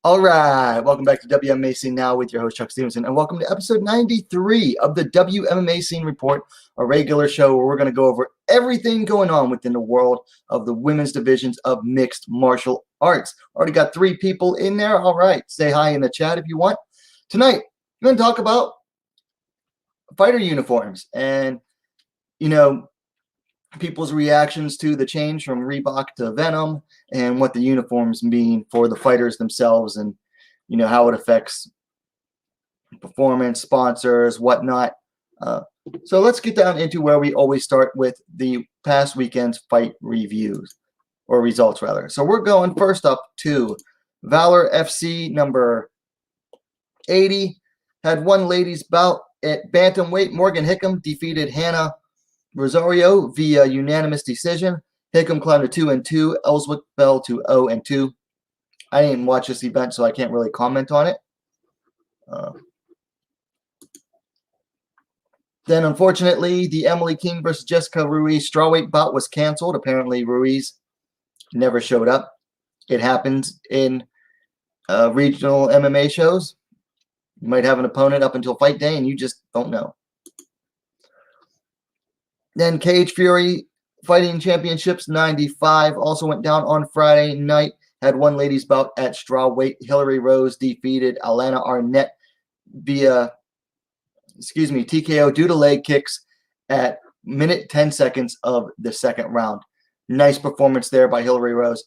All right, welcome back to WMMA Scene Now with your host Chuck Stevenson, and welcome to episode 93 of the WMMA Scene Report, a regular show where we're going to go over everything going on within the world of the women's divisions of mixed martial arts. Already got 3 people in there. All right, say hi in the chat if you want. Tonight, we're going to talk about fighter uniforms and, people's reactions to the change from Reebok to Venum and what the uniforms mean for the fighters themselves and, how it affects performance, sponsors, whatnot. So let's get down into where we always start with the past weekend's fight reviews, or results rather. So we're going first up to Valor FC number 80. Had one ladies bout at bantamweight. Morgan Hickam defeated Hannah Rosario via unanimous decision. Hickam climbed to 2-2. Ellswick fell to 0-2. I didn't watch this event, so I can't really comment on it. Then, unfortunately, the Emily King versus Jessica Ruiz strawweight bout was canceled. Apparently, Ruiz never showed up. It happens in regional MMA shows. You might have an opponent up until fight day, and you just don't know. Then Cage Fury Fighting Championships 95 also went down on Friday night. Had one ladies bout at strawweight. Hillary Rose defeated Alana Arnett via, TKO due to leg kicks at minute 10 seconds of the second round. Nice performance there by Hillary Rose.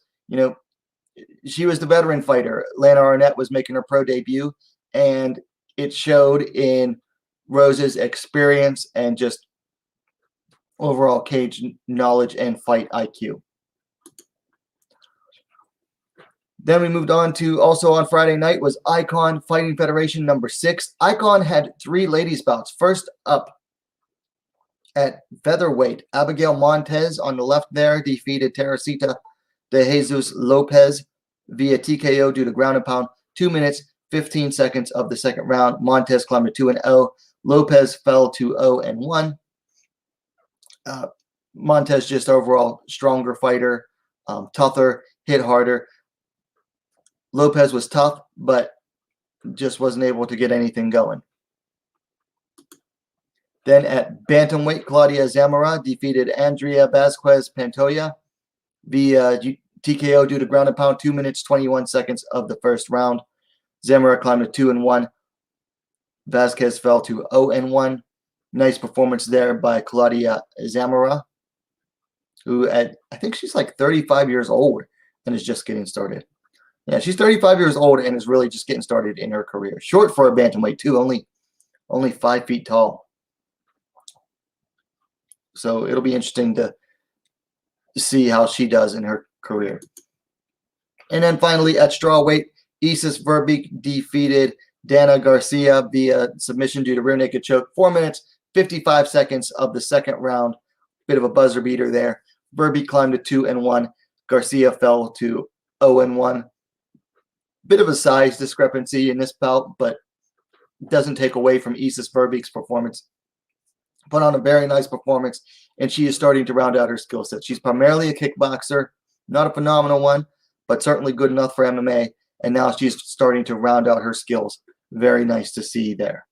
She was the veteran fighter. Alana Arnett was making her pro debut, and it showed in Rose's experience and just overall cage knowledge and fight IQ. Then we moved on to, also on Friday night, was Icon Fighting Federation number 6. Icon had 3 ladies bouts. First up at featherweight, Abigail Montez on the left there defeated Teresita de Jesus Lopez via TKO due to ground and pound. 2 minutes, 15 seconds of the second round. Montez climbed to 2-0. Lopez fell to 0-1. Montez just overall stronger fighter, tougher, hit harder. Lopez was tough, but just wasn't able to get anything going. Then at bantamweight, Claudia Zamora defeated Andrea Vasquez Pantoja via TKO due to ground and pound. 2 minutes, 21 seconds of the first round. Zamora climbed to 2-1. Vasquez fell to 0-1. Nice performance there by Claudia Zamora, who I think she's like 35 years old and is just getting started. Yeah, she's 35 years old and is really just getting started in her career. Short for a bantamweight too, only 5 feet tall. So it'll be interesting to see how she does in her career. And then finally at strawweight, Isis Verbeek defeated Dana Garcia via submission due to rear naked choke. 4 minutes, 55 seconds of the second round. Bit of a buzzer beater there. Verbeek climbed to 2-1. Garcia fell to 0-1. Bit of a size discrepancy in this bout, but doesn't take away from Isis Verbeek's performance. Put on a very nice performance, and she is starting to round out her skill set. She's primarily a kickboxer, not a phenomenal one, but certainly good enough for MMA, and now she's starting to round out her skills. Very nice to see there.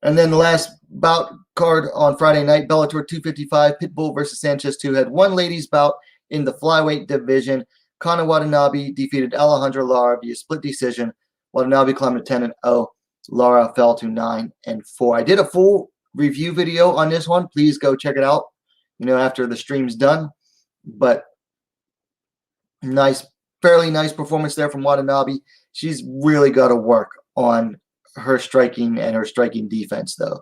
And then the last bout card on Friday night, Bellator 255, Pitbull versus Sanchez 2, had one ladies bout in the flyweight division. Kana Watanabe defeated Alejandra Lara via split decision. Watanabe climbed to 10-0. Lara fell to 9-4. I did a full review video on this one. Please go check it out, after the stream's done. But fairly nice performance there from Watanabe. She's really got to work on her striking and her striking defense, though,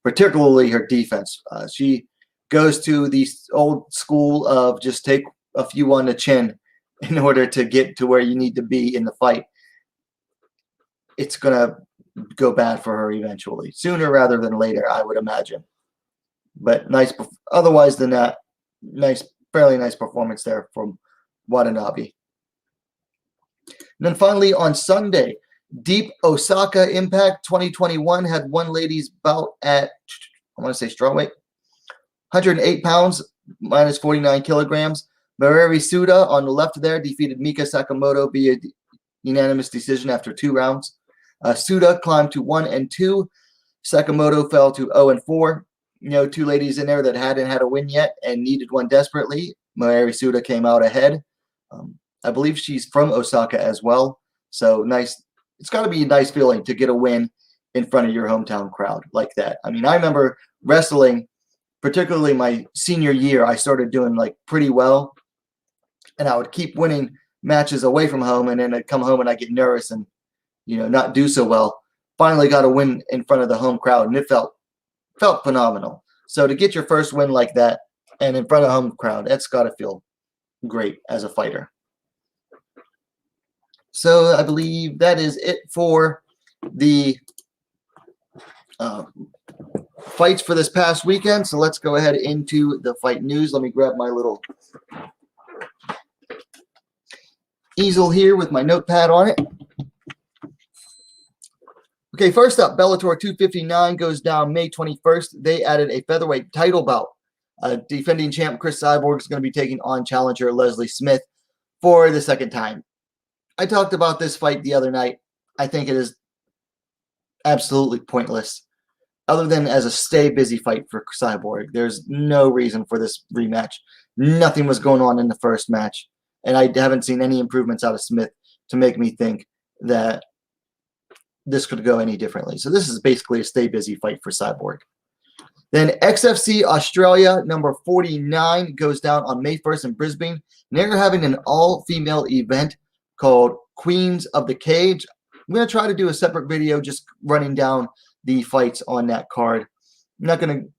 particularly her defense. She goes to the old school of just take a few on the chin in order to get to where you need to be in the fight. It's going to go bad for her eventually, sooner rather than later, I would imagine. But otherwise than that, fairly nice performance there from Watanabe. And then finally on Sunday, Deep Osaka Impact 2021 had one ladies bout at, I want to say strawweight, 108 pounds minus 49 kilograms. Mareri Suda on the left there defeated Mika Sakamoto via unanimous decision after 2 rounds. Suda climbed to 1-2. Sakamoto fell to 0-4. 2 ladies in there that hadn't had a win yet and needed one desperately. Mareri Suda came out ahead. I believe she's from Osaka as well. So nice. It's got to be a nice feeling to get a win in front of your hometown crowd like that. I mean, I remember wrestling, particularly my senior year, I started doing like pretty well. And I would keep winning matches away from home, and then I'd come home and I'd get nervous and, not do so well. Finally got a win in front of the home crowd, and it felt phenomenal. So to get your first win like that and in front of home crowd, that's got to feel great as a fighter. So I believe that is it for the fights for this past weekend. So let's go ahead into the fight news. Let me grab my little easel here with my notepad on it. Okay, first up, Bellator 259 goes down May 21st. They added a featherweight title bout. Defending champ Chris Cyborg is going to be taking on challenger Leslie Smith for the second time. I talked about this fight the other night. I think it is absolutely pointless, other than as a stay busy fight for Cyborg. There's no reason for this rematch. Nothing was going on in the first match, and I haven't seen any improvements out of Smith to make me think that this could go any differently. So this is basically a stay busy fight for Cyborg. Then XFC Australia number 49 goes down on May 1st in Brisbane. And they're having an all-female event called Queens of the Cage. I'm going to try to do a separate video just running down the fights on that card. I'm not going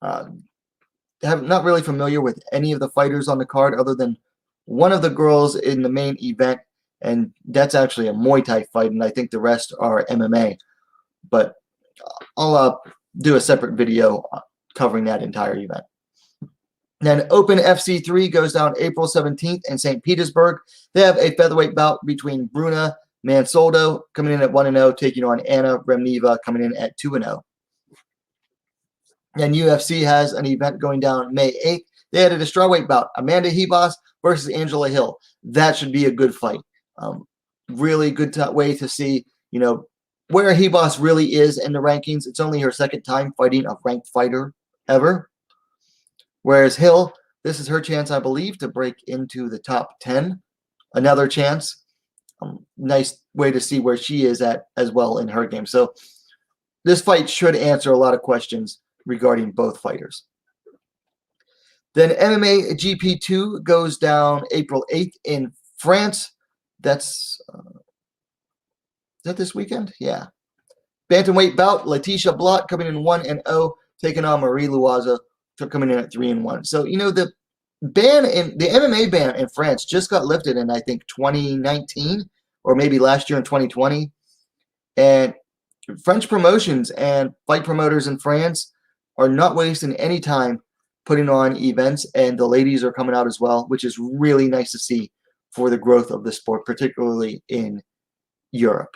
to not really familiar with any of the fighters on the card other than one of the girls in the main event, and that's actually a Muay Thai fight, and I think the rest are MMA. But I'll do a separate video covering that entire event. Then Open FC3 goes down April 17th in St. Petersburg. They have a featherweight bout between Bruna Mansoldo coming in at 1-0, taking on Anna Remneva coming in at 2-0. Then UFC has an event going down May 8th. They added a strawweight bout, Amanda Hebos versus Angela Hill. That should be a good fight. Really good way to see, where Hebos really is in the rankings. It's only her second time fighting a ranked fighter ever. Whereas Hill, this is her chance, I believe, to break into the top 10. Another chance. Nice way to see where she is at as well in her game. So this fight should answer a lot of questions regarding both fighters. Then MMA GP2 goes down April 8th in France. Is that this weekend? Yeah. Bantamweight bout, Letitia Blott coming in 1-0, taking on Marie Loiseau, coming in at 3-1. So, the MMA ban in France just got lifted in, I think, 2019 or maybe last year in 2020. And French promotions and fight promoters in France are not wasting any time putting on events, and the ladies are coming out as well, which is really nice to see for the growth of the sport, particularly in Europe.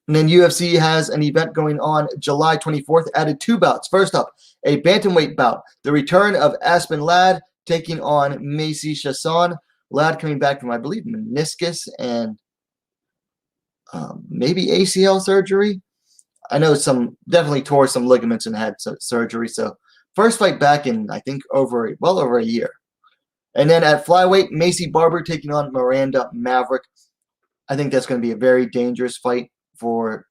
And then UFC has an event going on July 24th, added 2 bouts. First up, a bantamweight bout. The return of Aspen Ladd taking on Macy Chasson. Ladd coming back from, I believe, meniscus and maybe ACL surgery. I know definitely tore some ligaments and had surgery. So first fight back in, I think, well over a year. And then at flyweight, Macy Barber taking on Miranda Maverick. I think that's going to be a very dangerous fight for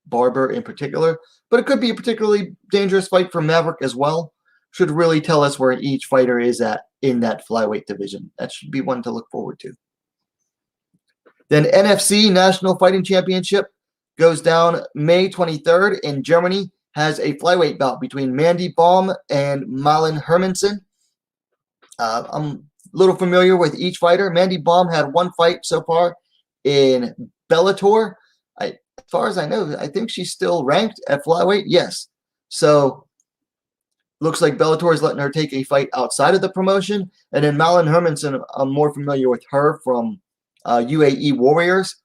Barber in particular, but it could be a particularly dangerous fight for Maverick as well. Should really tell us where each fighter is at in that flyweight division. That should be one to look forward to. Then NFC National Fighting Championship goes down May 23rd in Germany, has a flyweight bout between Mandy Baum and Malin Hermansen. I'm a little familiar with each fighter. Mandy Baum had 1 fight so far in Bellator. As far as I know, I think she's still ranked at flyweight. Yes. So looks like Bellator is letting her take a fight outside of the promotion. And then Malin Hermansen, I'm more familiar with her from UAE Warriors.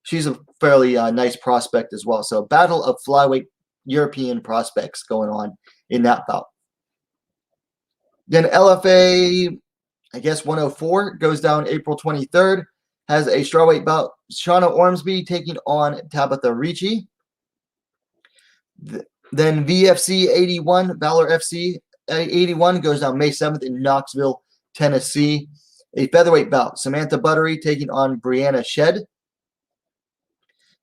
She's a fairly nice prospect as well. So battle of flyweight European prospects going on in that bout. Then LFA, I guess 104 goes down April 23rd. Has a strawweight bout. Shauna Ormsby taking on Tabitha Ricci. Then VFC 81, Valor FC 81 goes down May 7th in Knoxville, Tennessee. A featherweight bout. Samantha Buttery taking on Brianna Shed.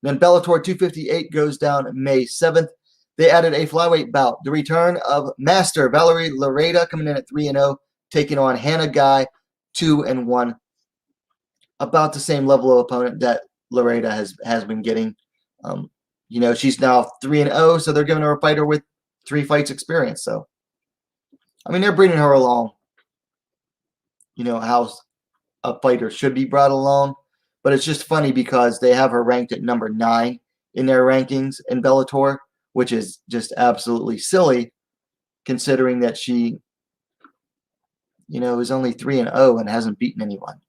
Then Bellator 258 goes down May 7th. They added a flyweight bout. The return of Master Valerie Lareda coming in at 3-0, taking on Hannah Guy 2-1. About the same level of opponent that Lareda has been getting. She's now 3-0, so they're giving her a fighter with 3 fights experience. So, I mean, they're bringing her along. How a fighter should be brought along. But it's just funny because they have her ranked at number 9 in their rankings in Bellator, which is just absolutely silly considering that she, is only 3-0 and hasn't beaten anyone.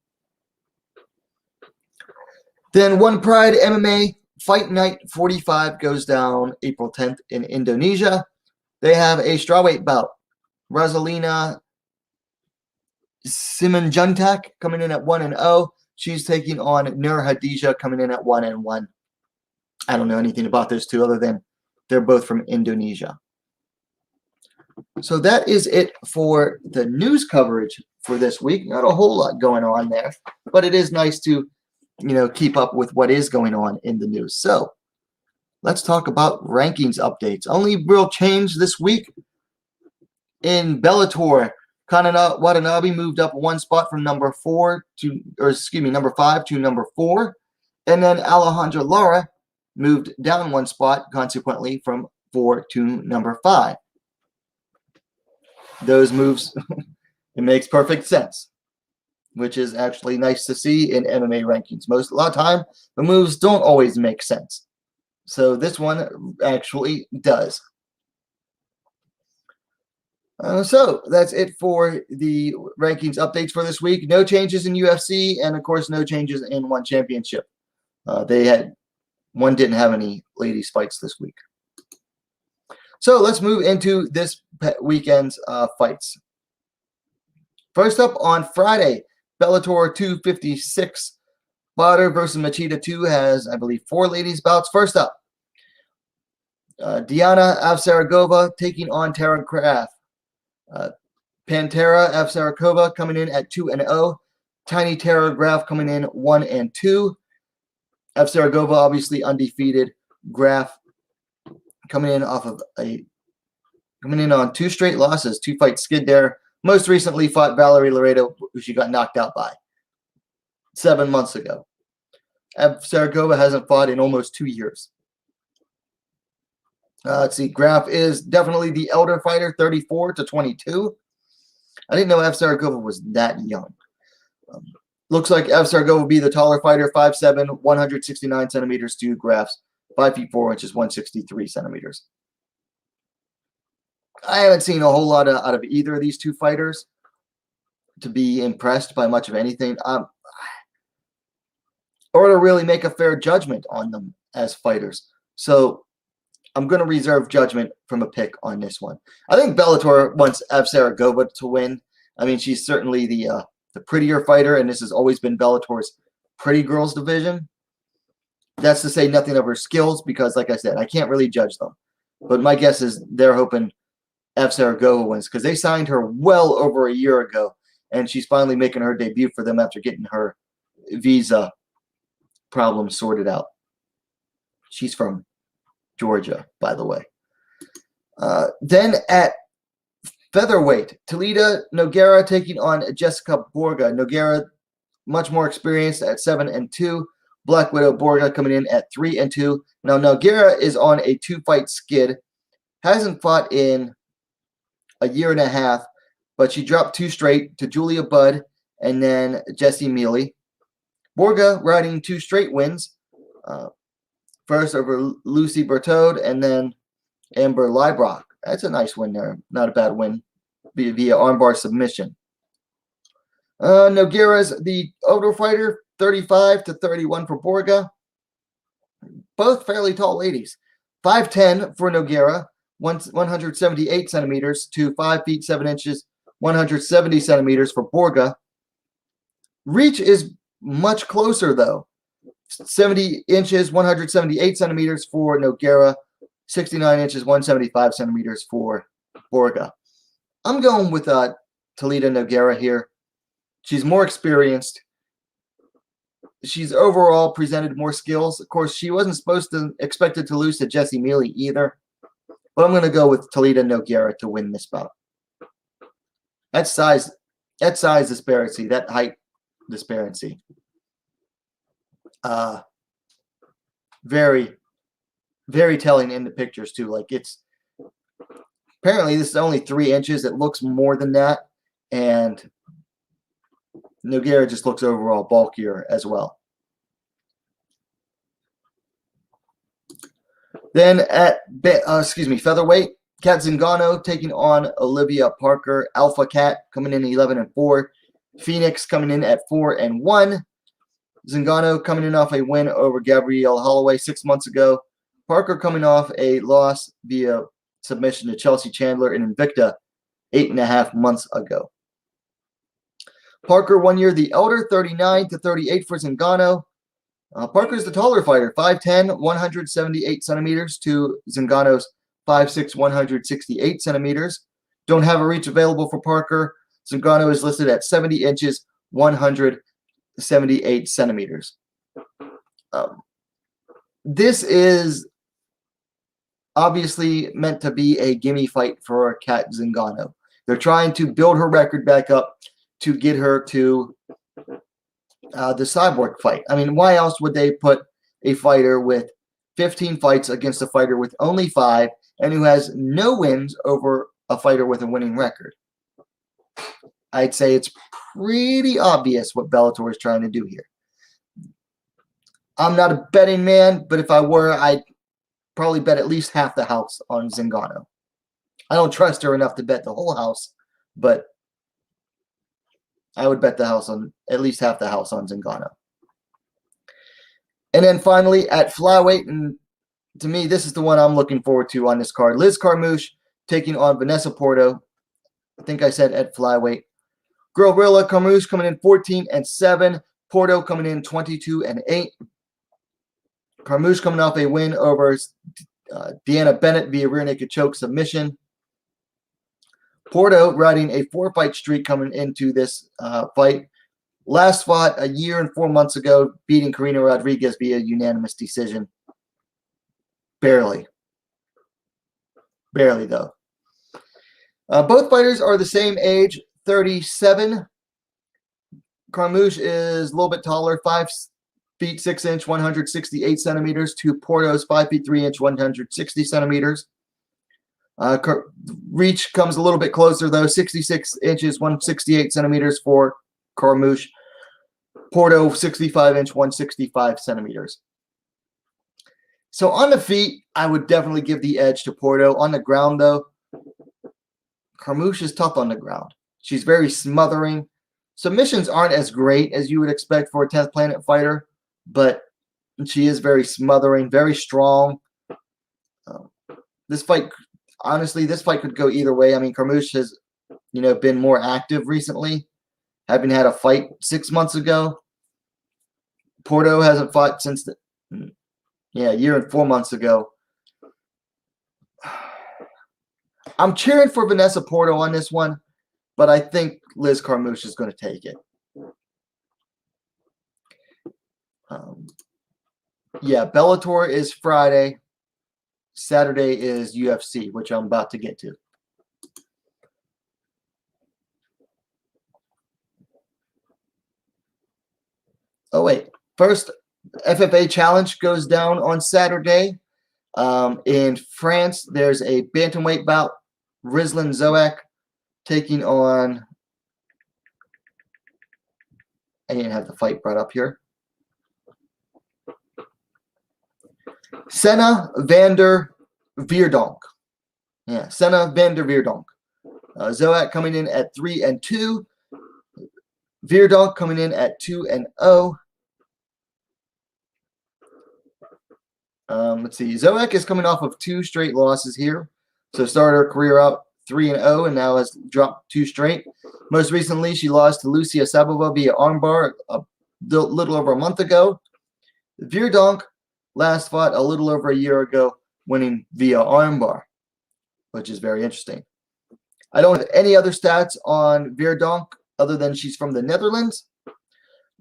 Then One Pride MMA Fight Night 45 goes down April 10th in Indonesia. They have a strawweight bout. Rosalina Simanjuntak coming in at 1-0. She's taking on Nur Hadija coming in at 1-1. I don't know anything about those two other than they're both from Indonesia. So that is it for the news coverage for this week. Not a whole lot going on there, but it is nice to, keep up with what is going on in the news. So let's talk about rankings updates. Only real change this week in Bellator. Kana Watanabe moved up 1 spot from number 5 to number 4. And then Alejandra Lara moved down 1 spot, consequently, from 4 to number 5. Those moves, it makes perfect sense, which is actually nice to see in MMA rankings. A lot of time, the moves don't always make sense. So this one actually does. So that's it for the rankings updates for this week. No changes in UFC, and of course, no changes in One Championship. One didn't have any ladies fights this week. So let's move into this weekend's fights. First up on Friday, Bellator 256, Bader versus Machida 2 has, I believe, 4 ladies bouts. First up, Diana Avsaragova taking on Tara Craft. Pantera Avsaragova coming in at 2-0. Tiny Tara Graf coming in 1-2. Avsaragova obviously undefeated. Graf coming in on 2 straight losses, 2-fight skid there. Most recently fought Valerie Laredo, who she got knocked out by 7 months ago. Avsaragova hasn't fought in almost 2 years. Let's see. Graf is definitely the elder fighter, 34 to 22. I didn't know Avsaragova was that young. Looks like Avsaragova will be the taller fighter, 5'7", 169 centimeters to Graf's 5 feet 4 inches, 163 centimeters. I haven't seen a whole lot out of either of these 2 fighters to be impressed by much of anything, or to really make a fair judgment on them as fighters. So I'm going to reserve judgment from a pick on this one. I think Bellator wants Avsaragova to win. I mean, she's certainly the prettier fighter, and this has always been Bellator's pretty girls division. That's to say nothing of her skills because, like I said, I can't really judge them. But my guess is they're hoping Avsaragova wins because they signed her well over a year ago, and she's finally making her debut for them after getting her visa problem sorted out. She's from Georgia, by the way. Then at featherweight, Talita Nogueira taking on Jessica Borga. Nogueira, much more experienced at 7-2. Black Widow Borga coming in at 3-2. Now, Nogueira is on a 2-fight skid. Hasn't fought in a year and a half, but she dropped 2 straight to Julia Budd and then Jessie Mealy. Borga riding 2 straight wins. First over Lucy Bertode and then Amber Leibrock. That's a nice win there. Not a bad win via armbar submission. Nogueira's the older fighter, 35 to 31 for Borga. Both fairly tall ladies. 5'10" for Nogueira, 178 centimeters to 5 feet 7 inches, 170 centimeters for Borga. Reach is much closer, though. 70 inches, 178 centimeters for Nogueira. 69 inches, 175 centimeters for Borga. I'm going with Talita Nogueira here. She's more experienced. She's overall presented more skills. Of course, she wasn't expected to lose to Jessie Mealy either. But I'm going to go with Talita Nogueira to win this bout. That size disparity, that height disparity. Very, very telling in the pictures too. Like, it's apparently this is only 3 inches. It looks more than that, and Nogueira just looks overall bulkier as well. Then at featherweight, Cat Zingano taking on Olivia Parker. Alpha Cat coming in 11-4. Phoenix coming in at 4-1. Zingano coming in off a win over Gabrielle Holloway 6 months ago. Parker coming off a loss via submission to Chelsea Chandler in Invicta 8.5 months ago. Parker 1 year the elder, 39-38 for Zingano. Parker's the taller fighter, 5'10", 178 centimeters to Zingano's 5'6", 168 centimeters. Don't have a reach available for Parker. Zingano is listed at 70 inches, 178 centimeters. This is obviously meant to be a gimme fight for Cat Zingano. They're trying to build her record back up to get her to the Cyborg fight. I mean, why else would they put a fighter with 15 fights against a fighter with only 5 and who has no wins over a fighter with a winning record? I'd say it's pretty obvious what Bellator is trying to do here. I'm not a betting man, but if I were, I'd probably bet at least half the house on Zingano. I don't trust her enough to bet the whole house, but I would bet the house on at least half the house on Zingano. And then finally at flyweight, and to me, this is the one I'm looking forward to on this card. Liz Carmouche taking on Vanessa Porto. I think I said at flyweight. Gorilla Carmouche coming in 14-7. Porto coming in 22-8. Carmouche coming off a win over Deanna Bennett via rear naked choke submission. Porto riding a 4-fight streak coming into this fight. Last fought a year and 4 months ago, beating Karina Rodriguez via unanimous decision. Barely. Barely, though. Both fighters are the same age, 37. Carmouche is a little bit taller, 5 feet 6 inch, 168 centimeters to Porto's 5 feet 3 inch, 160 centimeters. Reach comes a little bit closer, though, 66 inches, 168 centimeters for Carmouche. Porto, 65 inch, 165 centimeters. So on the feet, I would definitely give the edge to Porto. On the ground, though, Carmouche is tough on the ground. She's very smothering. Submissions aren't as great as you would expect for a 10th Planet fighter, but she is very smothering, very strong. This fight, honestly, this fight could go either way. I mean, Carmouche has, been more active recently, having had a fight 6 months ago. Porto hasn't fought since a year and 4 months ago. I'm cheering for Vanessa Porto on this one, but I think Liz Carmouche is going to take it. Bellator is Friday. Saturday is UFC, which I'm about to get to. Oh, wait. First, FFA Challenge goes down on Saturday. In France, there's a bantamweight bout. Rizlan Zoak taking on, I didn't have the fight brought up here, Senna van der Veerdonk. Senna van der Veerdonk. Zoak coming in at 3-2. Veerdonk coming in at 2-0. Let's see. Zoak is coming off of 2 straight losses here. So started her career out 3-0 and now has dropped 2 straight. Most recently, she lost to Lucia Sabova via armbar a little over a month ago. Veer Donk last fought a little over a year ago, winning via armbar, which is very interesting. I don't have any other stats on Veer Donk other than she's from the Netherlands.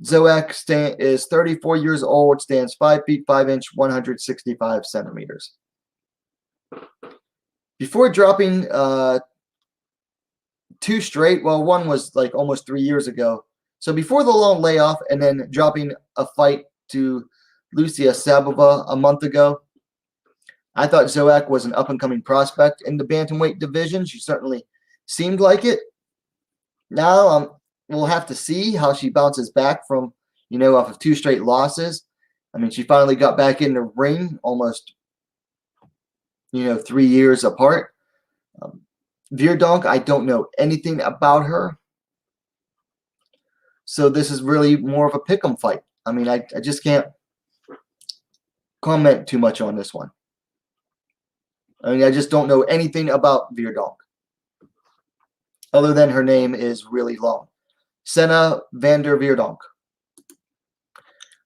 Zoak is 34 years old, stands 5 feet 5 inch, 165 centimeters. Before dropping 2 straight, well, one was like almost 3 years ago. So before the long layoff and then dropping a fight to Lucia Sabova a month ago, I thought Zoak was an up-and-coming prospect in the bantamweight division. She certainly seemed like it. Now we'll have to see how she bounces back from, off of 2 straight losses. I mean, she finally got back in the ring almost, 3 years apart. Veer Donk, I don't know anything about her. So this is really more of a pick'em fight. I mean, I just can't comment too much on this one. I mean, I just don't know anything about Veer Donk, other than her name is really long. Senna van der Veerdonk.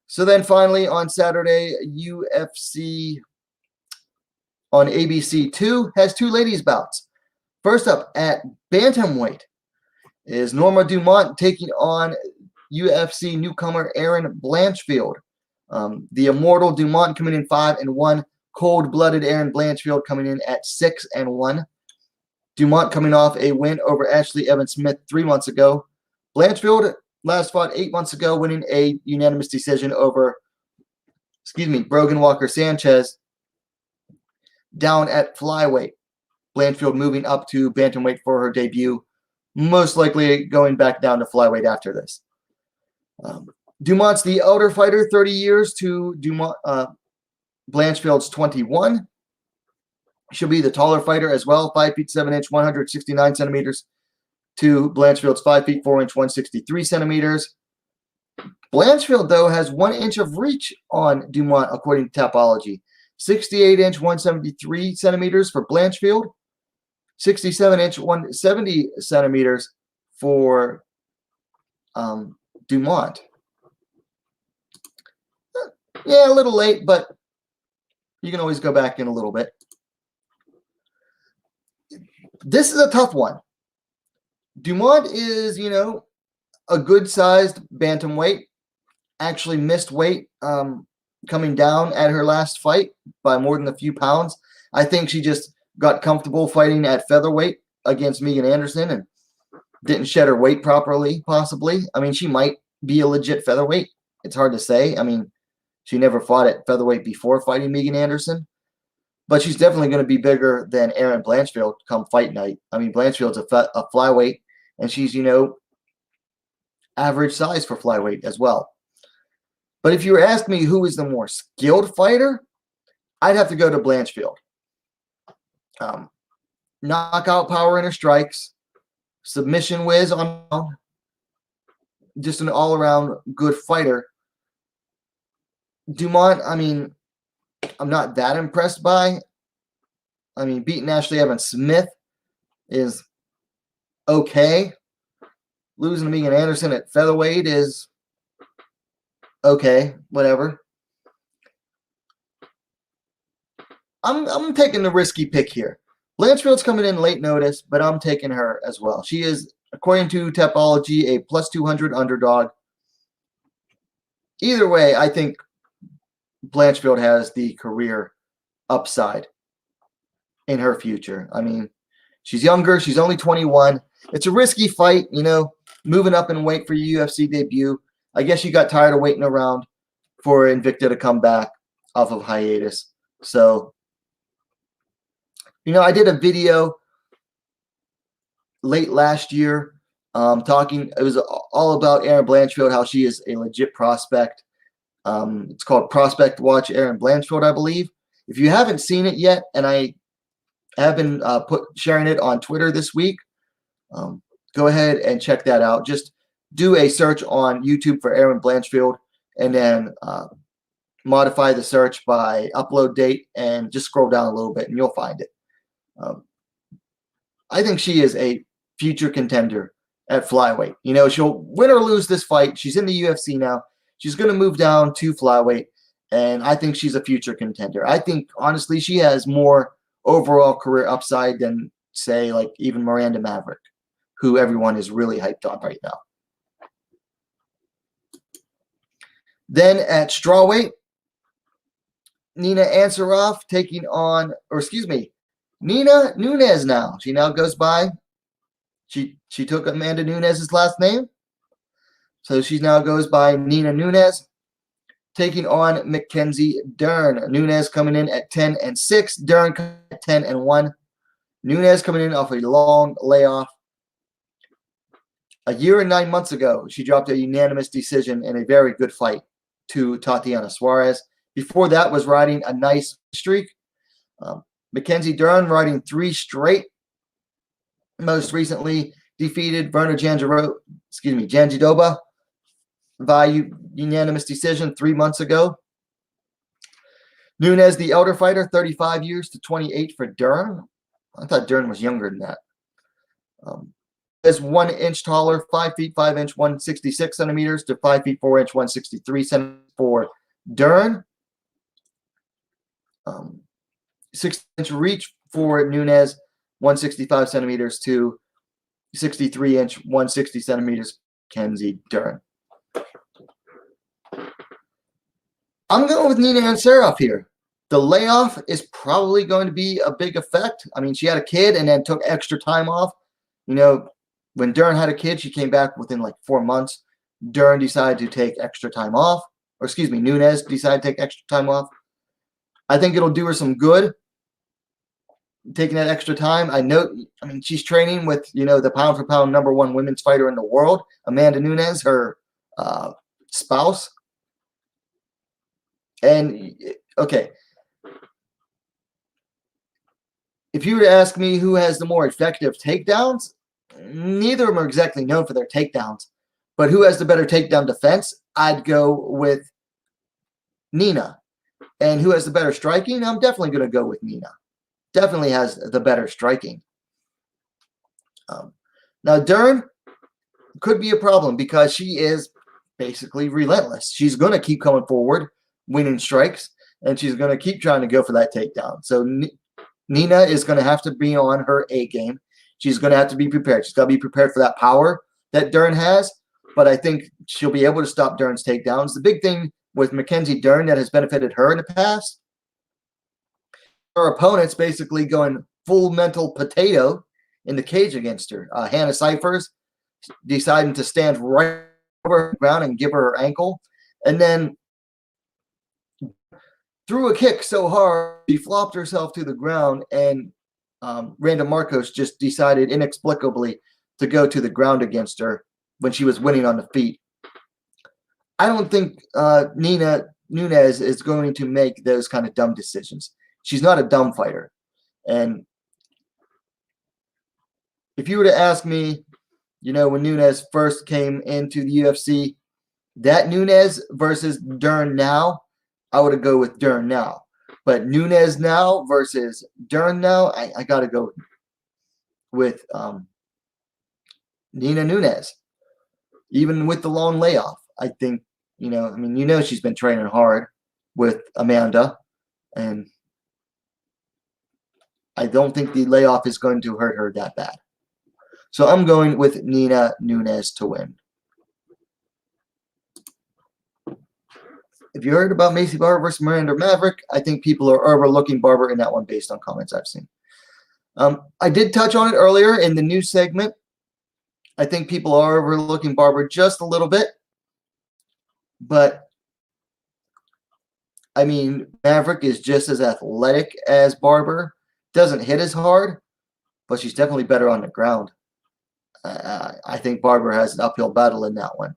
So then finally on Saturday, UFC on ABC2 has 2 ladies bouts. First up at bantamweight is Norma Dumont taking on UFC newcomer Erin Blanchfield. The immortal Dumont coming in 5-1. Cold-blooded Erin Blanchfield coming in at 6-1. Dumont coming off a win over Ashley Evans-Smith 3 months ago. Blanchfield last fought 8 months ago, winning a unanimous decision over, Brogan Walker-Sanchez down at flyweight. Blanchfield moving up to bantamweight for her debut, most likely going back down to flyweight after this. Dumont's the elder fighter, 30 years to Blanchfield's 21. She'll be the taller fighter as well, 5 feet 7 inch, 169 centimeters to Blanchfield's 5 feet 4 inch, 163 centimeters. Blanchfield, though, has 1 inch of reach on Dumont, according to Tapology. 68 inch, 173 centimeters for Blanchfield. 67 inch, 170 centimeters for Dumont. Yeah, a little late, but you can always go back in a little bit. This is a tough one. Dumont is, a good-sized bantamweight. Actually missed weight coming down at her last fight by more than a few pounds. I think she just got comfortable fighting at featherweight against Megan Anderson and didn't shed her weight properly, possibly. I mean, she might be a legit featherweight. It's hard to say. I mean, she never fought at featherweight before fighting Megan Anderson. But she's definitely going to be bigger than Erin Blanchfield come fight night. I mean, Blanchfield's a flyweight, and she's, average size for flyweight as well. But if you were asking me who is the more skilled fighter, I'd have to go to Blanchfield. Knockout power in her strikes, submission whiz on, just an all-around good fighter. Dumont, I mean, I'm not that impressed by. I mean, beating Ashley Evans-Smith is okay. Losing to Megan Anderson at featherweight is okay, whatever. I'm taking the risky pick here. Blanchfield's coming in late notice, but I'm taking her as well. She is, according to Tapology, a plus 200 underdog. Either way, I think Blanchfield has the career upside in her future. I mean, she's younger. She's only 21. It's a risky fight, moving up in weight for your UFC debut. I guess you got tired of waiting around for Invicta to come back off of hiatus. So, I did a video late last year talking. It was all about Erin Blanchfield, how she is a legit prospect. It's called Prospect Watch Erin Blanchfield, I believe. If you haven't seen it yet, and I have been sharing it on Twitter this week, go ahead and check that out. Just do a search on YouTube for Erin Blanchfield, and then modify the search by upload date, and just scroll down a little bit, and you'll find it. I think she is a future contender at flyweight. You know, she'll win or lose this fight. She's in the UFC now. She's going to move down to flyweight, and I think she's a future contender. I think, honestly, she has more overall career upside than, say, like even Miranda Maverick, who everyone is really hyped on right now. Then at strawweight, Nina Ansaroff taking on, or excuse me, Nina Nunes now. She now goes by, she took Amanda Nunes' last name. So she now goes by Nina Nunes, taking on Mackenzie Dern. Nunes coming in at 10-6, Dern at 10-1. Nunes coming in off a long layoff. A year and 9 months ago, she dropped a unanimous decision in a very good fight to Tatiana Suarez. Before that was riding a nice streak. Mackenzie Dern riding 3 straight. Most recently defeated Verna Jandiroba by unanimous decision 3 months ago. Nunes, the elder fighter, 35 years to 28 for Dern. I thought Dern was younger than that. Is 1 inch taller, 5 feet 5 inch, 166 centimeters to 5 feet 4 inch, 163 centimeters for Dern. 6 inch reach for Nunes, 165 centimeters to 63 inch, 160 centimeters, Kenzie Dern. I'm going with Nina Ansaroff here. The layoff is probably going to be a big effect. I mean, she had a kid and then took extra time off. You know, when Dern had a kid, she came back within like 4 months. Dern decided to take extra time off. Or excuse me, Nunes decided to take extra time off. I think it'll do her some good, taking that extra time. I mean, she's training with, you know, the pound-for-pound #1 women's fighter in the world, Amanda Nunes, her spouse. And, okay, if you were to ask me who has the more effective takedowns, neither of them are exactly known for their takedowns. But who has the better takedown defense? I'd go with Nina. And who has the better striking? I'm definitely going to go with Nina. Definitely has the better striking. Now, Dern could be a problem because she is basically relentless. She's going to keep coming forward, winning strikes, and she's going to keep trying to go for that takedown. So Nina is going to have to be on her A game. She's going to have to be prepared. She's got to be prepared for that power that Dern has, but I think she'll be able to stop Dern's takedowns. The big thing with Mackenzie Dern that has benefited her in the past, her opponents basically going full mental potato in the cage against her. Hannah Cyphers deciding to stand right over the ground and give her her ankle, and then threw a kick so hard she flopped herself to the ground, and Randa Marcos just decided inexplicably to go to the ground against her when she was winning on the feet. I don't think Nina Nunes is going to make those kind of dumb decisions. She's not a dumb fighter. And if you were to ask me, you know, when Nunes first came into the UFC, that Nunes versus Dern now, I would go with Dern now. But Nunes now versus Dern now, I got to go with Nina Nunes. Even with the long layoff, I think, you know, I mean, you know, she's been training hard with Amanda, and I don't think the layoff is going to hurt her that bad. So I'm going with Nina Nunes to win. If you heard about Macy Barber versus Miranda Maverick, I think people are overlooking Barber in that one based on comments I've seen. I did touch on it earlier in the news segment. I think people are overlooking Barber just a little bit. But, I mean, Maverick is just as athletic as Barber. Doesn't hit as hard, but she's definitely better on the ground. I think Barber has an uphill battle in that one.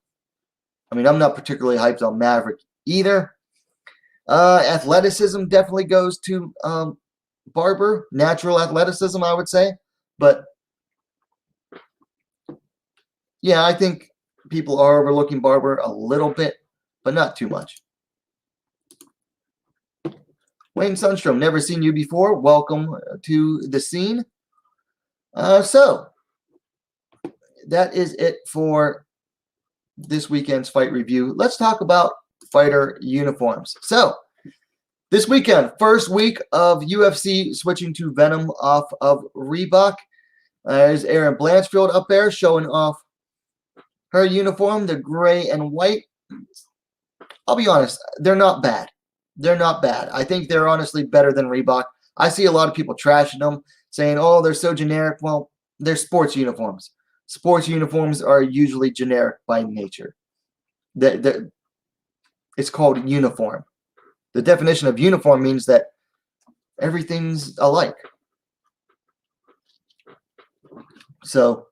I mean, I'm not particularly hyped on Maverick either. Athleticism definitely goes to Barber. Natural athleticism, I would say. But, yeah, I think people are overlooking Barber a little bit, but not too much. Wayne Sundstrom, never seen you before. Welcome to the scene. So that is it for this weekend's fight review. Let's talk about fighter uniforms. So this weekend, first week of UFC switching to Venum off of Reebok. There's Erin Blanchfield up there showing off her uniform, the gray and white. I'll be honest, they're not bad. They're not bad. I think they're honestly better than Reebok. I see a lot of people trashing them, saying, oh, they're so generic. Well, they're sports uniforms. Sports uniforms are usually generic by nature. It's called uniform. The definition of uniform means that everything's alike. So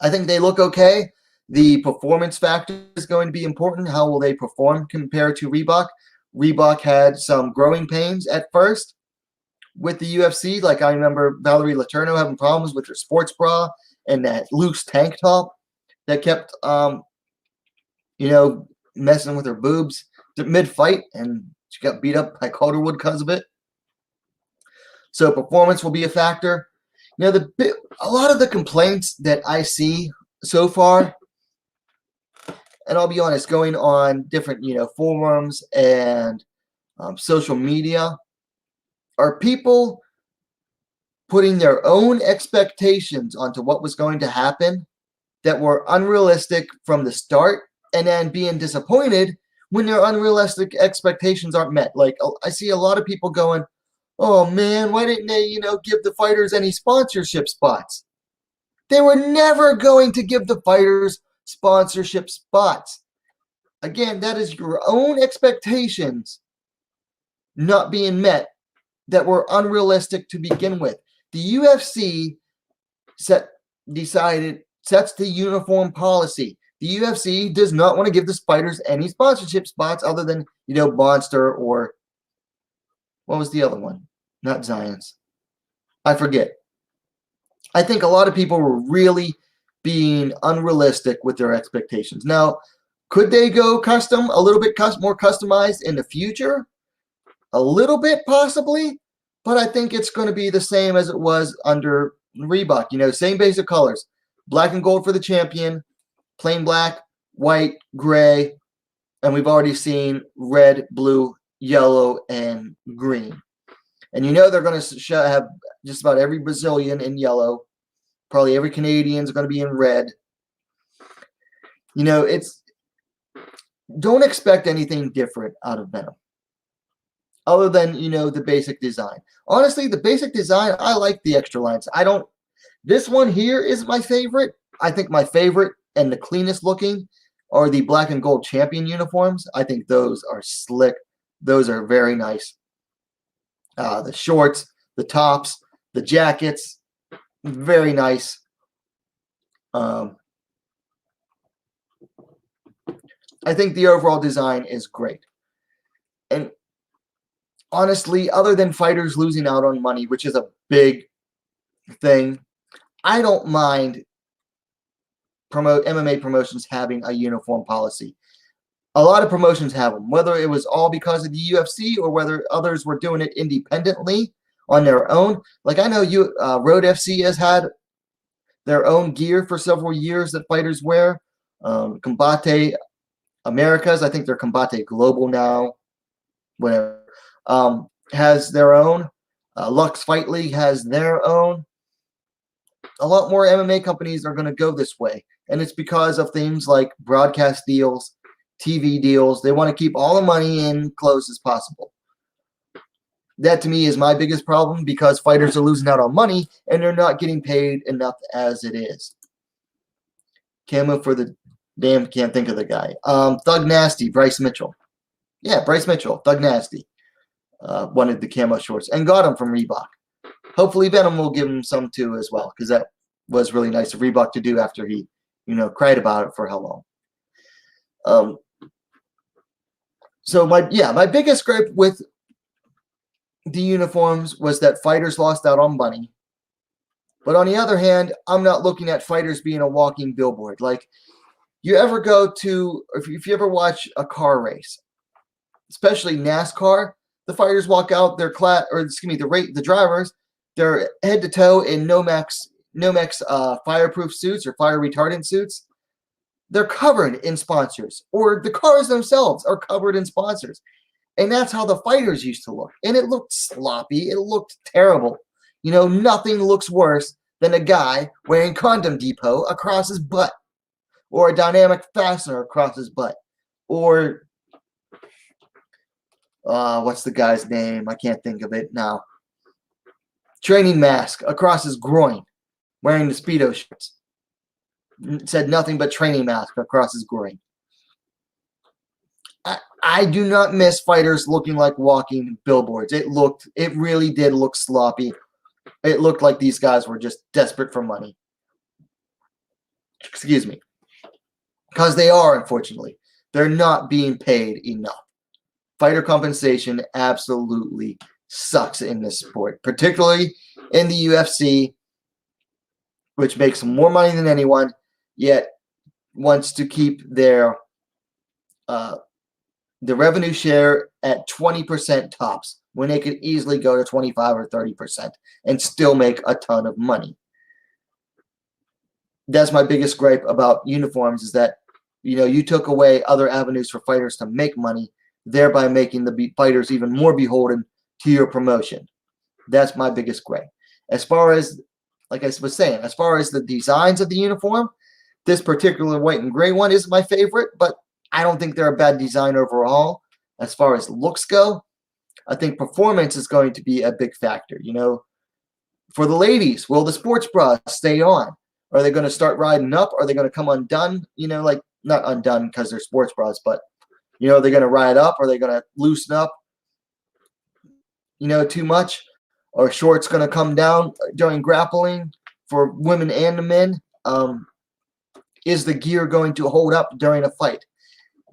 I think they look okay. The performance factor is going to be important. How will they perform compared to Reebok? Reebok had some growing pains at first with the UFC. Like I remember Valerie Letourneau having problems with her sports bra and that loose tank top that kept, messing with her boobs mid-fight, and she got beat up by Calderwood because of it. So performance will be a factor. A lot of the complaints that I see so far, and I'll be honest, going on different, forums and social media, are people putting their own expectations onto what was going to happen that were unrealistic from the start, and then being disappointed when their unrealistic expectations aren't met. Like, I see a lot of people going, oh man, why didn't they, give the fighters any sponsorship spots? They were never going to give the fighters sponsorship spots. Again, that is your own expectations not being met that were unrealistic to begin with. The UFC sets the uniform policy. The UFC does not want to give the fighters any sponsorship spots other than, Monster or what was the other one? Not Zions. I forget. I think a lot of people were really being unrealistic with their expectations. Now, could they go custom, a little bit more customized in the future? A little bit, possibly. But I think it's going to be the same as it was under Reebok. Same basic colors. Black and gold for the champion. Plain black, white, gray. And we've already seen red, blue, yellow, and green. And they're going to have just about every Brazilian in yellow. Probably every Canadian is going to be in red. Don't expect anything different out of Venum. Other than, the basic design. Honestly, the basic design, I like the extra lines. This one here is my favorite. I think my favorite and the cleanest looking are the black and gold champion uniforms. I think those are slick. Those are very nice. The shorts, the tops, the jackets, very nice. I think the overall design is great. And honestly, other than fighters losing out on money, which is a big thing, I don't mind MMA promotions having a uniform policy. A lot of promotions have them, whether it was all because of the UFC or whether others were doing it independently on their own. Like I know Road FC has had their own gear for several years that fighters wear. Combate Americas, I think they're Combate Global now, whatever, has their own. Lux Fight League has their own. A lot more MMA companies are going to go this way, and it's because of things like broadcast deals, TV deals. They want to keep all the money in close as possible. That to me is my biggest problem, because fighters are losing out on money and they're not getting paid enough as it is. Camo for the damn, can't think of the guy. Thug Nasty, Bryce Mitchell. Yeah, Bryce Mitchell, Thug Nasty. Wanted the camo shorts and got them from Reebok. Hopefully Venum will give him some too as well, because that was really nice of Reebok to do after he, cried about it for how long. So my biggest gripe with the uniforms was that fighters lost out on money. But on the other hand, I'm not looking at fighters being a walking billboard. Like, you ever go to, if you ever watch a car race, especially NASCAR, the fighters walk out their the drivers, they're head to toe in Nomex fireproof suits or fire retardant suits. They're covered in sponsors, or the cars themselves are covered in sponsors. And that's how the fighters used to look. And it looked sloppy. It looked terrible. You know, nothing looks worse than a guy wearing Condom Depot across his butt, or a dynamic fastener across his butt, or what's the guy's name? I can't think of it now. Training mask across his groin, wearing the Speedo shirts. It said nothing but training mask across his groin. I do not miss fighters looking like walking billboards. It really did look sloppy. It looked like these guys were just desperate for money. Excuse me. Because they are, unfortunately. They're not being paid enough. Fighter compensation absolutely sucks in this sport, particularly in the UFC, which makes more money than anyone, yet wants to keep their the revenue share at 20% tops, when they could easily go to 25 or 30% and still make a ton of money. That's my biggest gripe about uniforms, is that, you know, you took away other avenues for fighters to make money, thereby making the fighters even more beholden to your promotion. That's my biggest gripe. As far as, like I was saying, as far as the designs of the uniform, this particular white and gray one is my favorite, but I don't think they're a bad design overall. As far as looks go, I think performance is going to be a big factor. You know, for the ladies, will the sports bras stay on? Are they going to start riding up? Are they going to come undone? You know, like, not undone because they're sports bras, but, you know, they're going to ride up? Are they going to loosen up, you know, too much? Are shorts going to come down during grappling for women and the men? Is the gear going to hold up during a fight?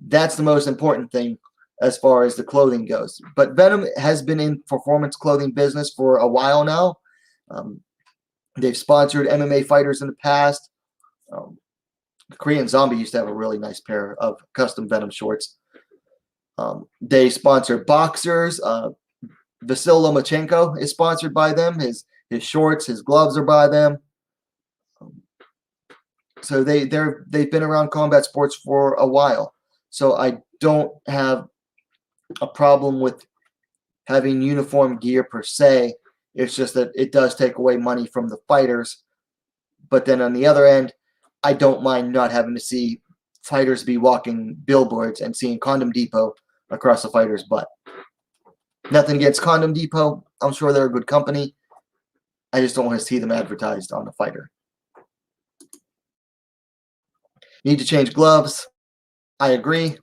That's the most important thing as far as the clothing goes. But Venum has been in performance clothing business for a while now. They've sponsored MMA fighters in the past. Korean Zombie used to have a really nice pair of custom Venum shorts. They sponsor boxers. Vasyl Lomachenko is sponsored by them. His shorts, his gloves are by them. So they've been around combat sports for a while. So I don't have a problem with having uniform gear per se. It's just that it does take away money from the fighters. But then on the other end, I don't mind not having to see fighters be walking billboards and seeing Condom Depot across the fighter's butt. Nothing against Condom Depot. I'm sure they're a good company. I just don't want to see them advertised on the fighter. Need to change gloves. I agree.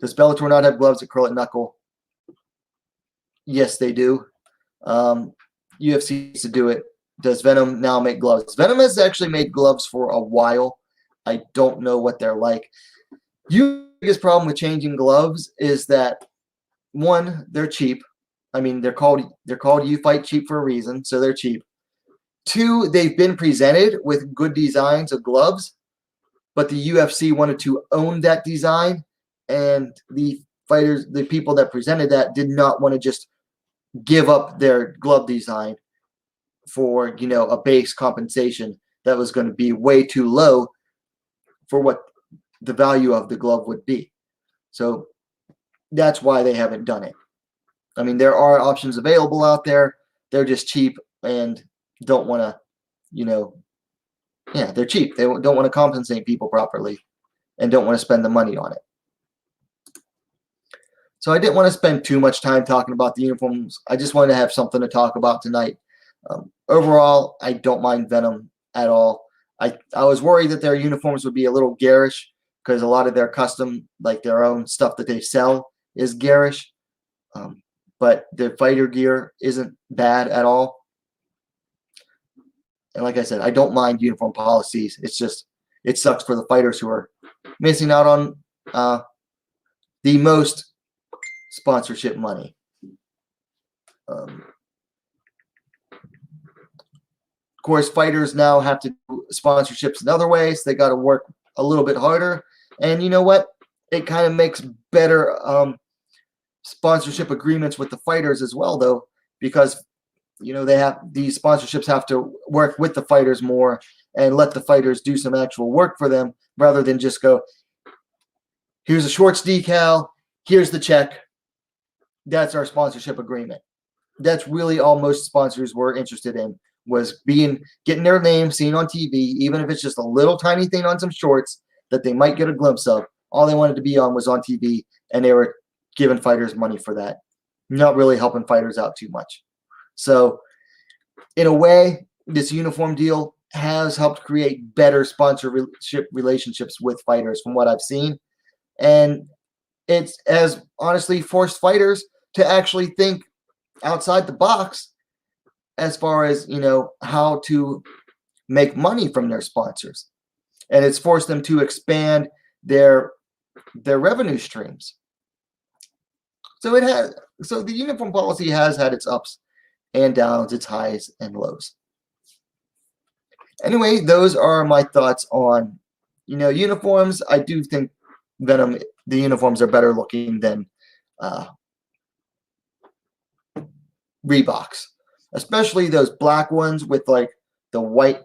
Does Bellator not have gloves that curl at knuckle? Yes, they do. UFC needs to do it. Does Venum now make gloves? Venum has actually made gloves for a while. I don't know what they're like. The biggest problem with changing gloves is that, one, they're cheap. I mean, they're called You Fight Cheap for a reason, so they're cheap. Two, they've been presented with good designs of gloves, but the UFC wanted to own that design, and the fighters, the people that presented that, did not want to just give up their glove design for, you know, a base compensation that was going to be way too low for what the value of the glove would be. So that's why they haven't done it. I mean, there are options available out there. They're just cheap and don't want to, you know, yeah, they're cheap. They don't want to compensate people properly and don't want to spend the money on it. So I didn't want to spend too much time talking about the uniforms. I just wanted to have something to talk about tonight. Overall, I don't mind Venum at all. I was worried that their uniforms would be a little garish because a lot of their custom, like their own stuff that they sell, is garish. But their fighter gear isn't bad at all. And like I said, I don't mind uniform policies. It's just, it sucks for the fighters who are missing out on the most sponsorship money. Of course, fighters now have to do sponsorships in other ways. They got to work a little bit harder. And you know what? It kind of makes better sponsorship agreements with the fighters as well, though, because these sponsorships have to work with the fighters more and let the fighters do some actual work for them rather than just go, here's a shorts decal, here's the check, that's our sponsorship agreement. That's really all most sponsors were interested in, was getting their name seen on TV, even if it's just a little tiny thing on some shorts that they might get a glimpse of. All they wanted to be on was on TV, and they were giving fighters money for that, not really helping fighters out too much. So in a way, this uniform deal has helped create better sponsorship relationships with fighters from what I've seen. And it has honestly forced fighters to actually think outside the box as far as, how to make money from their sponsors. And it's forced them to expand their revenue streams. So the uniform policy has had its ups and downs, its highs and lows. Anyway, those are my thoughts on, uniforms. I do think Venum, the uniforms are better looking than Reeboks, especially those black ones with like the white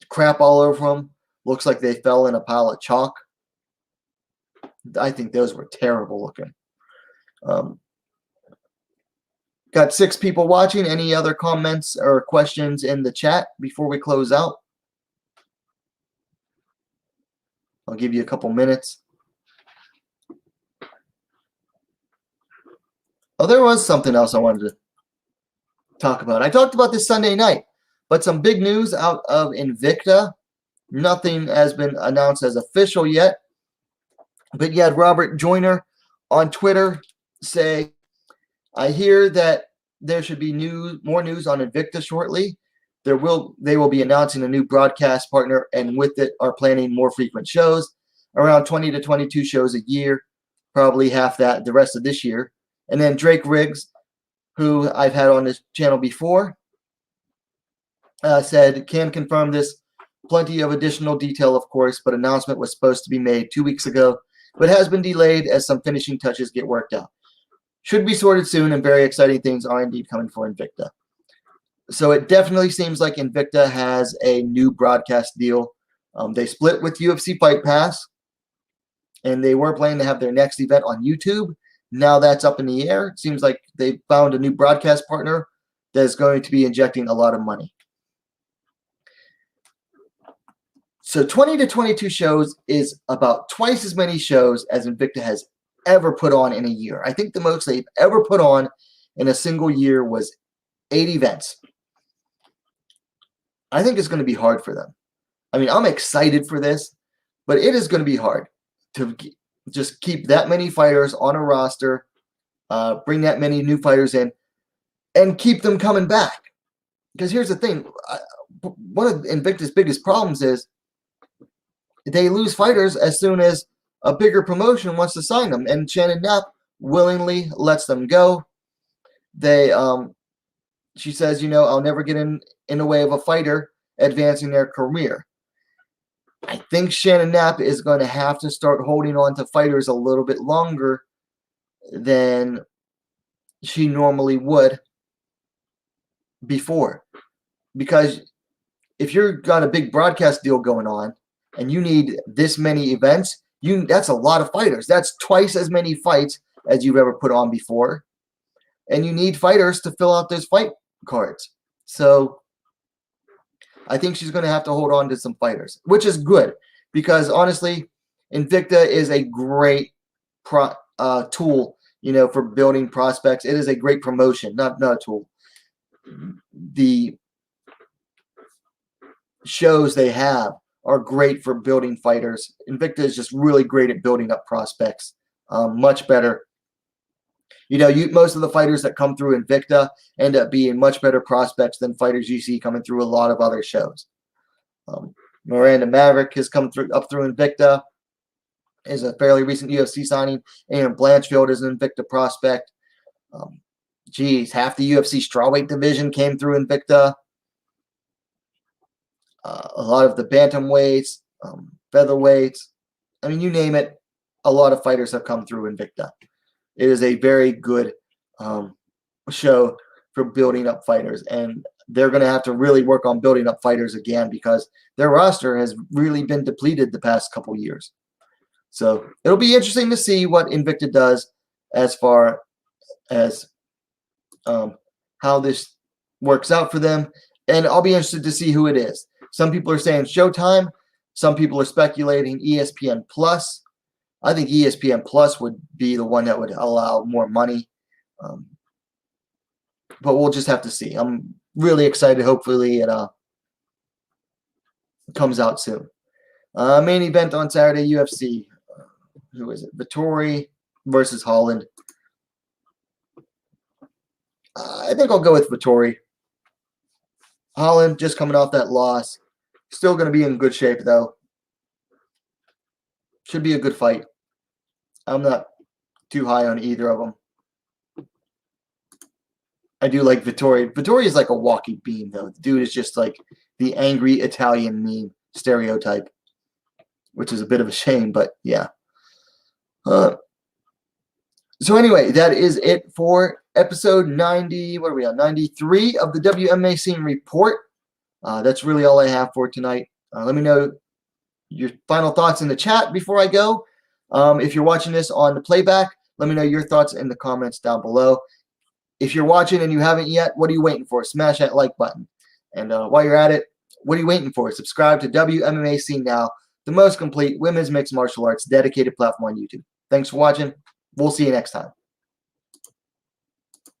crap all over them. Looks like they fell in a pile of chalk. I think those were terrible looking. Got 6 people watching. Any other comments or questions in the chat before we close out? I'll give you a couple minutes. Oh, there was something else I wanted to talk about. I talked about this Sunday night, but some big news out of Invicta. Nothing has been announced as official yet, but you had Robert Joyner on Twitter say, I hear that there should be more news on Invicta shortly. They will be announcing a new broadcast partner, and with it are planning more frequent shows, around 20 to 22 shows a year, probably half that the rest of this year. And then Drake Riggs, who I've had on this channel before, said, can confirm this. Plenty of additional detail, of course, but announcement was supposed to be made 2 weeks ago, but has been delayed as some finishing touches get worked out. Should be sorted soon, and very exciting things are indeed coming for Invicta. So it definitely seems like Invicta has a new broadcast deal. They split with UFC Fight Pass, and they were planning to have their next event on YouTube. Now that's up in the air. It seems like they found a new broadcast partner that is going to be injecting a lot of money. So 20 to 22 shows is about twice as many shows as Invicta has ever put on in a year. I think the most they've ever put on in a single year was 8 events. I think it's going to be hard for them. I mean, I'm excited for this, but it is going to be hard to just keep that many fighters on a roster, bring that many new fighters in, and keep them coming back. Because here's the thing. One of Invicta's biggest problems is they lose fighters as soon as a bigger promotion wants to sign them, and Shannon Knapp willingly lets them go. She says, I'll never get in the way of a fighter advancing their career. I think Shannon Knapp is going to have to start holding on to fighters a little bit longer than she normally would before. Because if you've got a big broadcast deal going on and you need this many events, that's a lot of fighters. That's twice as many fights as you've ever put on before. And you need fighters to fill out those fight cards. So I think she's going to have to hold on to some fighters, which is good because honestly, Invicta is a great tool, for building prospects. It is a great promotion, not a tool. The shows they have are great for building fighters. Invicta is just really great at building up prospects, much better. Most of the fighters that come through Invicta end up being much better prospects than fighters you see coming through a lot of other shows. Miranda Maverick has come up through Invicta, is a fairly recent UFC signing. Aaron Blanchfield is an Invicta prospect. Half the UFC strawweight division came through Invicta. A lot of the bantamweights, featherweights. I mean, you name it, a lot of fighters have come through Invicta. It is a very good show for building up fighters, and they're going to have to really work on building up fighters again because their roster has really been depleted the past couple years. So it'll be interesting to see what Invicta does as far as how this works out for them, and I'll be interested to see who it is. Some people are saying Showtime. Some people are speculating ESPN Plus. I think ESPN Plus would be the one that would allow more money. But we'll just have to see. I'm really excited. Hopefully it comes out soon. Main event on Saturday, UFC. Who is it? Vettori versus Holland. I think I'll go with Vettori. Holland just coming off that loss. Still going to be in good shape, though. Should be a good fight. I'm not too high on either of them. I do like Vettori. Vettori is like a walking beam, though. The dude is just like the angry Italian meme stereotype, which is a bit of a shame, but yeah. So anyway, that is it for episode 90. What are we on? 93 of the WMMA Scene Report. That's really all I have for tonight. Let me know your final thoughts in the chat before I go. If you're watching this on the playback, let me know your thoughts in the comments down below. If you're watching and you haven't yet, what are you waiting for? Smash that like button. And while you're at it, what are you waiting for? Subscribe to WMMA Scene Now, the most complete women's mixed martial arts dedicated platform on YouTube. Thanks for watching. We'll see you next time.